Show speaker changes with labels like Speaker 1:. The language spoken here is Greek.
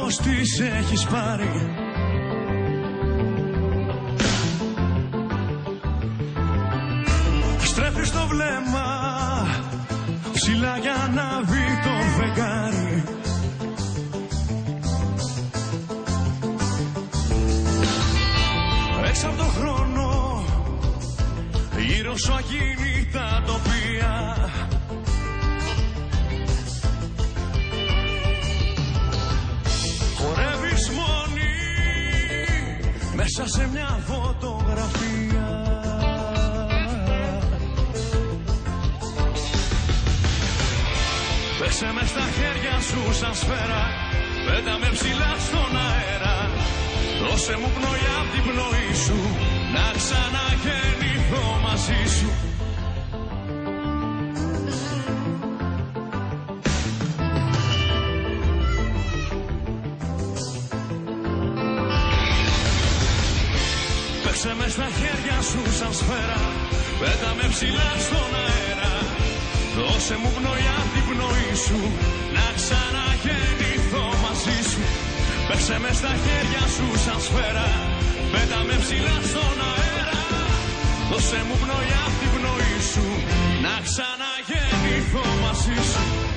Speaker 1: πως τις έχεις πάρει. Στρέφεις το βλέμμα ψηλά για να βρει το φεγγάρι. Έξω από το χρόνο, γύρω σου ακίνητα τοπία. Χορεύεις μόνη μέσα σε μια φωτογραφία. Πέσε μες στα χέρια σου σαν σφαίρα, πέτα με ψηλά στον αέρα. Δώσε μου πνοή απ' την πνοή σου, να ξαναγεννηθώ μαζί σου. Πέσε μες στα χέρια σου σαν σφαίρα, πέτα με ψηλά στον αέρα. Δώσε μου πνοή απ' την πνοή σου, να ξαναγεννηθώ μαζί σου. Πέσε μες στα χέρια σου σαν σφαίρα, πέτα με ψηλά στον αέρα. Δώσε μου πνοή απ' την πνοή σου, να ξαναγεννηθώ μαζί σου.